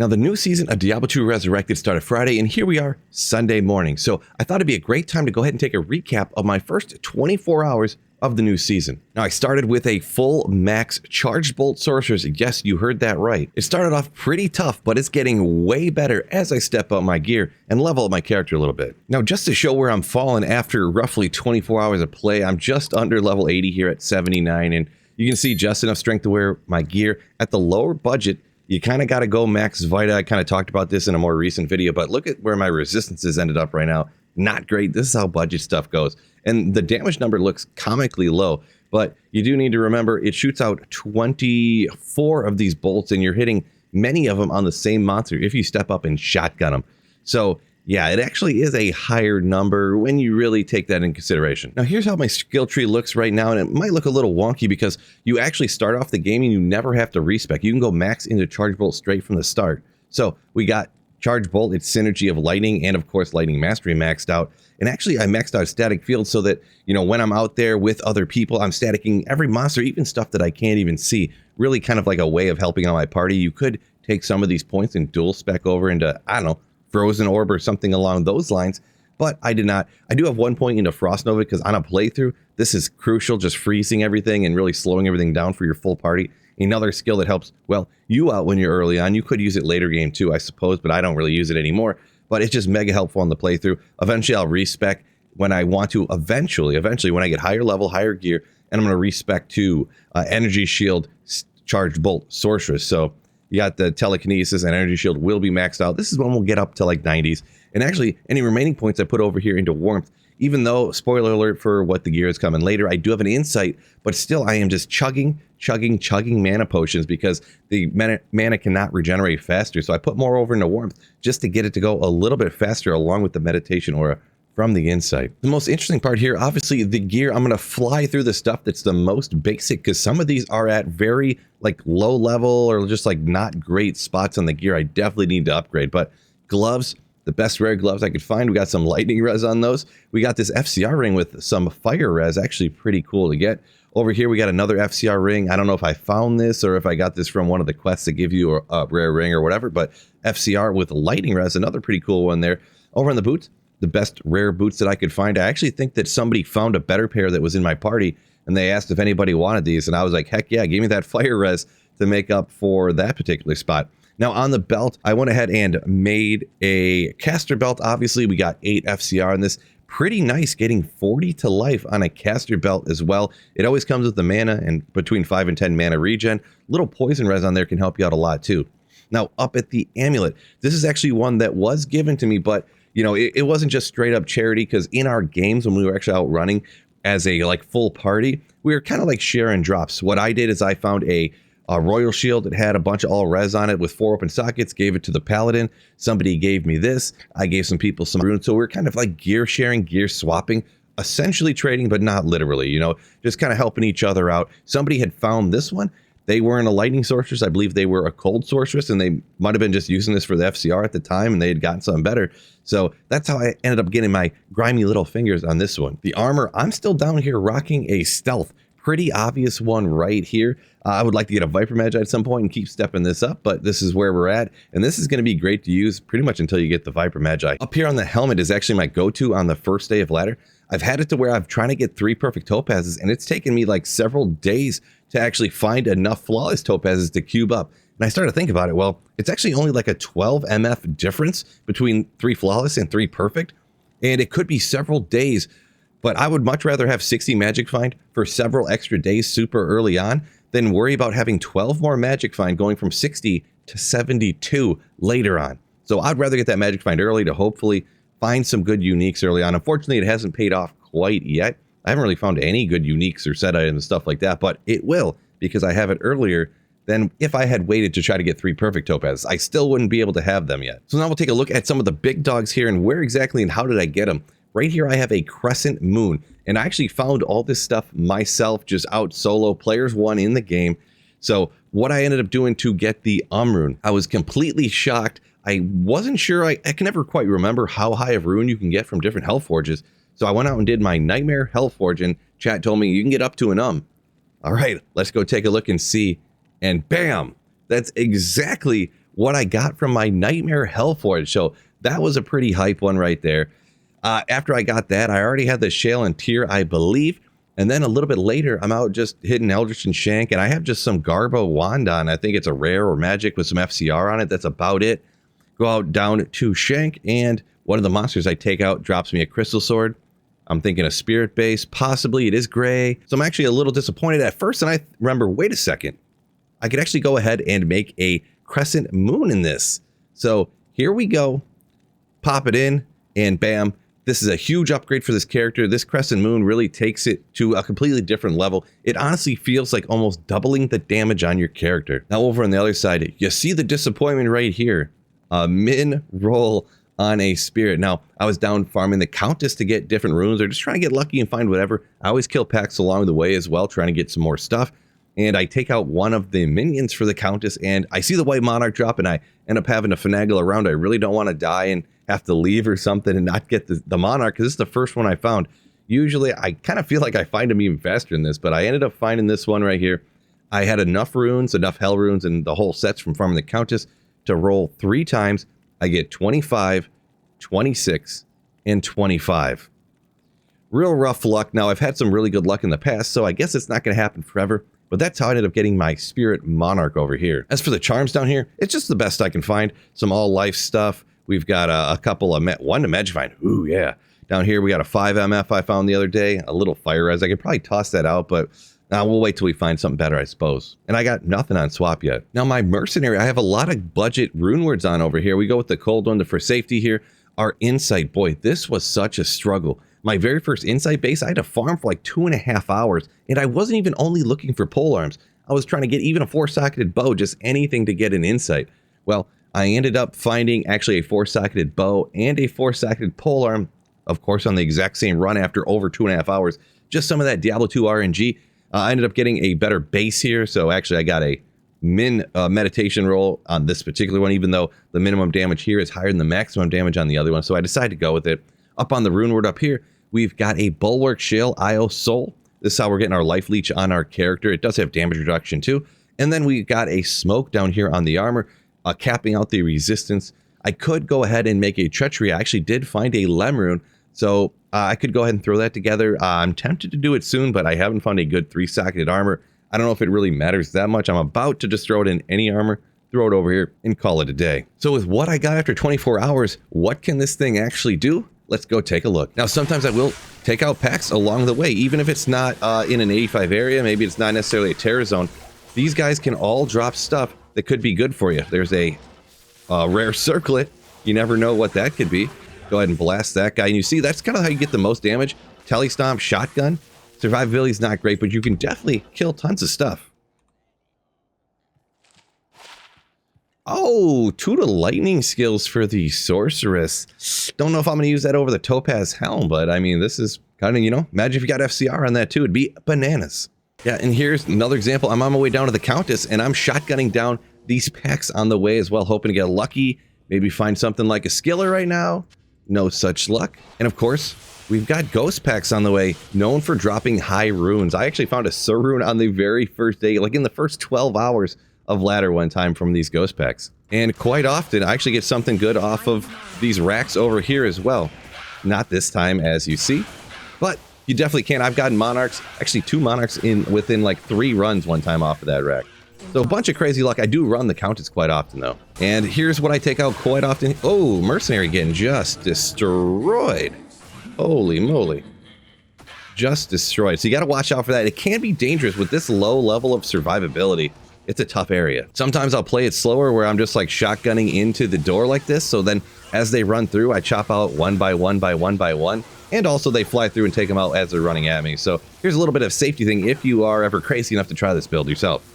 Now, the new season of Diablo 2 Resurrected started Friday, and here we are Sunday morning. So I thought it'd be a great time to go ahead and take a recap of my first 24 hours of the new season. Now, I started with a full max charged bolt sorceress. Yes, you heard that right. It started off pretty tough, but it's getting way better as I step up my gear and level up my character a little bit. Now, just to show where I'm falling after roughly 24 hours of play, I'm just under level 80 here at 79, and you can see just enough strength to wear my gear. At the lower budget, you kind of got to go max Vita. I kind of talked about this in a more recent video, but look at where my resistances ended up right now. Not great. This is how budget stuff goes. And the damage number looks comically low, but you do need to remember it shoots out 24 of these bolts, and you're hitting many of them on the same monster if you step up and shotgun them. So yeah, it actually is a higher number when you really take that in consideration. Now, here's how my skill tree looks right now, and it might look a little wonky because you actually start off the game and you never have to respec. You can go max into charge bolt straight from the start. So we got charge bolt, its synergy of lightning, and of course lightning mastery maxed out. And actually I maxed out static field so that, you know, when I'm out there with other people, I'm staticking every monster, even stuff that I can't even see. Really kind of like a way of helping out my party. You could take some of these points and dual spec over into, I don't know, frozen orb or something along those lines, but I did not. I do have 1 point into Frost Nova because on a playthrough, this is crucial, just freezing everything and really slowing everything down for your full party. Another skill that helps, well, you out when you're early on. You could use it later game too, I suppose, but I don't really use it anymore. But it's just mega helpful on the playthrough. Eventually, I'll respec when I want to. Eventually, when I get higher level, higher gear, and I'm going to respec to Energy Shield, Charged Bolt, Sorceress. So you got the Telekinesis and Energy Shield will be maxed out. This is when we'll get up to like 90s. And actually, any remaining points I put over here into Warmth, even though, spoiler alert for what the gear is coming later, I do have an insight, but still I am just chugging mana potions because the mana cannot regenerate faster. So I put more over into Warmth just to get it to go a little bit faster along with the meditation aura from the insight. The most interesting part here, obviously the gear, I'm going to fly through the stuff that's the most basic because some of these are at very like low level or just like not great spots on the gear. I definitely need to upgrade, but gloves, the best rare gloves I could find. We got some lightning res on those. We got this FCR ring with some fire res, actually pretty cool to get. Over here, we got another FCR ring. I don't know if I found this or if I got this from one of the quests that give you a rare ring or whatever, but FCR with lightning res, another pretty cool one there. Over on the boots, the best rare boots that I could find. I actually think that somebody found a better pair that was in my party, and they asked if anybody wanted these, and I was like, heck yeah, give me that fire res to make up for that particular spot. Now on the belt, I went ahead and made a caster belt. Obviously, we got 8 FCR in this. Pretty nice, getting 40 to life on a caster belt as well. It always comes with the mana and between 5 and 10 mana regen. Little poison res on there can help you out a lot too. Now up at the amulet, this is actually one that was given to me, but you know, it wasn't just straight up charity because in our games when we were actually out running as a like full party, we were kind of like sharing drops. What I did is I found a royal shield that had a bunch of all res on it with 4 open sockets, gave it to the paladin. Somebody gave me this. I gave some people some runes. So we're kind of like gear sharing, gear swapping, essentially trading, but not literally, you know, just kind of helping each other out. Somebody had found this one. They weren't a lightning sorceress. I believe they were a cold sorceress, and they might have been just using this for the FCR at the time, and they had gotten something better. So that's how I ended up getting my grimy little fingers on this one. The armor, I'm still down here rocking a stealth. Pretty obvious one right here. I would like to get a Viper Magi at some point and keep stepping this up, but this is where we're at. And this is going to be great to use pretty much until you get the Viper Magi. Up here on the helmet is actually my go-to on the first day of ladder. I've had it to where I'm trying to get 3 perfect topazes, and it's taken me like several days to actually find enough flawless topazes to cube up. And I started to think about it. Well, it's actually only like a 12 MF difference between 3 flawless and 3 perfect. And it could be several days, but I would much rather have 60 magic find for several extra days super early on than worry about having 12 more magic find going from 60 to 72 later on. So I'd rather get that magic find early to hopefully find some good uniques early on. Unfortunately, it hasn't paid off quite yet. I haven't really found any good uniques or set items and stuff like that, but it will because I have it earlier than if I had waited to try to get 3 perfect topazes. I still wouldn't be able to have them yet. So now we'll take a look at some of the big dogs here and where exactly and how did I get them. Right here, I have a crescent moon, and I actually found all this stuff myself, just out solo, players 1 in the game. So what I ended up doing to get the rune, I was completely shocked. I wasn't sure, I can never quite remember how high of rune you can get from different Hellforges. So I went out and did my Nightmare Hellforge, and chat told me you can get up to an All right, let's go take a look and see. And bam, that's exactly what I got from my Nightmare Hellforge. So that was a pretty hype one right there. After I got that, I already had the Shale and Tear, I believe. And then a little bit later, I'm out just hitting Eldritch and Shank, and I have just some Garbo Wand on. I think it's a rare or magic with some FCR on it. That's about it. Go out down to Shank, and one of the monsters I take out drops me a Crystal Sword. I'm thinking a Spirit Base. Possibly it is gray. So I'm actually a little disappointed at first, and I remember, wait a second. I could actually go ahead and make a Crescent Moon in this. So here we go. Pop it in, and bam. This is a huge upgrade for this character. This Crescent Moon really takes it to a completely different level. It honestly feels like almost doubling the damage on your character. Now over on the other side, you see the disappointment right here. A min roll on a Spirit. Now, I was down farming the Countess to get different runes, or just trying to get lucky and find whatever. I always kill packs along the way as well, trying to get some more stuff. And I take out one of the minions for the Countess, and I see the White Monarch drop, and I end up having to finagle around. I really don't want to die and have to leave or something and not get the Monarch, because this is the first one I found. Usually, I kind of feel like I find them even faster than this, but I ended up finding this one right here. I had enough runes, enough Hell runes, and the whole sets from farming the Countess to roll 3 times. I get 25, 26, and 25. Real rough luck. Now, I've had some really good luck in the past, so I guess it's not going to happen forever. But that's how I ended up getting my Spirit Monarch over here. As for the charms down here, it's just the best I can find. Some all-life stuff. We've got a couple of... one to Magifine. Ooh, yeah. Down here, we got a 5 MF I found the other day. A little Fire Res. I could probably toss that out, but we'll wait till we find something better, I suppose. And I got nothing on swap yet. Now, my Mercenary, I have a lot of budget rune words on over here. We go with the cold one for safety here. Our Insight, boy, this was such a struggle. My very first Insight base, I had to farm for like 2.5 hours, and I wasn't even only looking for pole arms. I was trying to get even a 4-socketed bow, just anything to get an Insight. Well, I ended up finding actually a 4-socketed bow and a 4-socketed pole arm, of course, on the exact same run after over 2.5 hours. Just some of that Diablo 2 RNG. I ended up getting a better base here, so actually I got a meditation roll on this particular one, even though the minimum damage here is higher than the maximum damage on the other one, so I decided to go with it. Up on the rune word up here, we've got a Bulwark Shale Io Soul. This is how we're getting our life leech on our character. It does have damage reduction too. And then we got a smoke down here on the armor, capping out the resistance. I could go ahead and make a treachery. I actually did find a Lem rune, so I could go ahead and throw that together. I'm tempted to do it soon, but I haven't found a good 3-socketed armor. I don't know if it really matters that much. I'm about to just throw it in any armor, throw it over here, and call it a day. So with what I got after 24 hours, what can this thing actually do? Let's go take a look. Now, sometimes I will take out packs along the way, even if it's not in an 85 area. Maybe it's not necessarily a terror zone. These guys can all drop stuff that could be good for you. There's a rare circlet. You never know what that could be. Go ahead and blast that guy. And you see, that's kind of how you get the most damage. Telestomp, shotgun. Survivability is not great, but you can definitely kill tons of stuff. Oh, 2 to lightning skills for the sorceress. Don't know if I'm going to use that over the Topaz Helm, but I mean, this is kind of, imagine if you got FCR on that too. It'd be bananas. Yeah, and here's another example. I'm on my way down to the Countess, and I'm shotgunning down these packs on the way as well, hoping to get lucky, maybe find something like a Skiller right now. No such luck. And of course, we've got ghost packs on the way, known for dropping high runes. I actually found a Sur rune on the very first day, like in the first 12 hours of ladder one time from these ghost packs. And quite often, I actually get something good off of these racks over here as well. Not this time, as you see, but you definitely can. I've gotten Monarchs, actually 2 Monarchs within like 3 runs one time off of that rack. So a bunch of crazy luck. I do run the Countess quite often though. And here's what I take out quite often. Oh, Mercenary getting just destroyed. Holy moly. Just destroyed. So you got to watch out for that. It can be dangerous with this low level of survivability. It's a tough area. Sometimes I'll play it slower where I'm just like shotgunning into the door like this. So then as they run through, I chop out one by one by one by one. And also they fly through and take them out as they're running at me. So here's a little bit of safety thing if you are ever crazy enough to try this build yourself.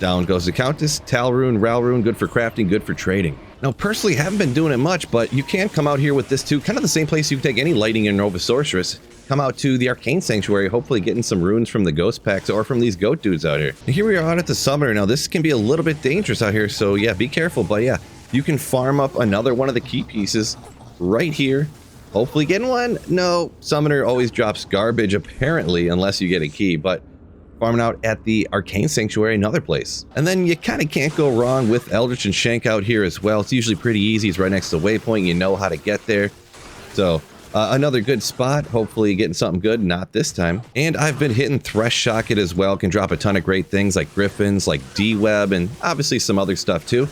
Down goes the Countess. Tal rune, Ral rune, good for crafting, good for trading. Now, personally, haven't been doing it much, but you can come out here with this too. Kind of the same place you can take any Lightning and Nova Sorceress. Come out to the Arcane Sanctuary, hopefully getting some runes from the Ghost Packs or from these goat dudes out here. And here we are out at the Summoner. Now, this can be a little bit dangerous out here, so yeah, be careful. But yeah, you can farm up another one of the key pieces right here. Hopefully getting one. No, Summoner always drops garbage, apparently, unless you get a key. But farming out at the Arcane Sanctuary, another place. And then you kind of can't go wrong with Eldritch and Shank out here as well. It's usually pretty easy. It's right next to the waypoint. You know how to get there. So another good spot. Hopefully getting something good. Not this time. And I've been hitting Thresh Shocket as well. Can drop a ton of great things like Griffins, like D-Web, and obviously some other stuff too.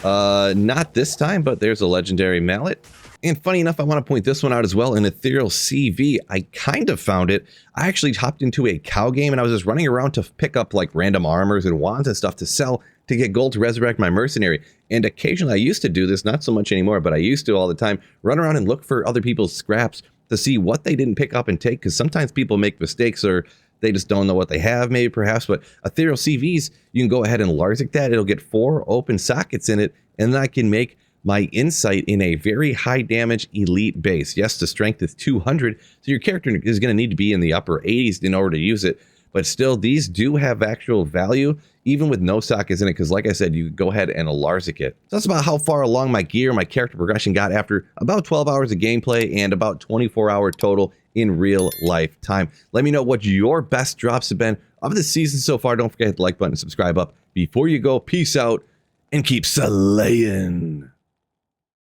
Not this time, but there's a legendary mallet. And funny enough, I want to point this one out as well. An Ethereal CV, I kind of found it. I actually hopped into a cow game and I was just running around to pick up like random armors and wands and stuff to sell to get gold to resurrect my mercenary. And occasionally I used to do this, not so much anymore, but I used to all the time, run around and look for other people's scraps to see what they didn't pick up and take, because sometimes people make mistakes or they just don't know what they have, maybe perhaps. But Ethereal CVs, you can go ahead and Larzik that. It'll get 4 open sockets in it, and then I can make my insight in a very high damage elite base. Yes, the strength is 200, so your character is going to need to be in the upper 80s in order to use it. But still, these do have actual value, even with no sockets in it, because like I said, you go ahead and Larzik it. So that's about how far along my gear, my character progression got after about 12 hours of gameplay and about 24-hour total in real life time. Let me know what your best drops have been of the season so far. Don't forget to hit the like button and subscribe up before you go. Peace out and keep slaying.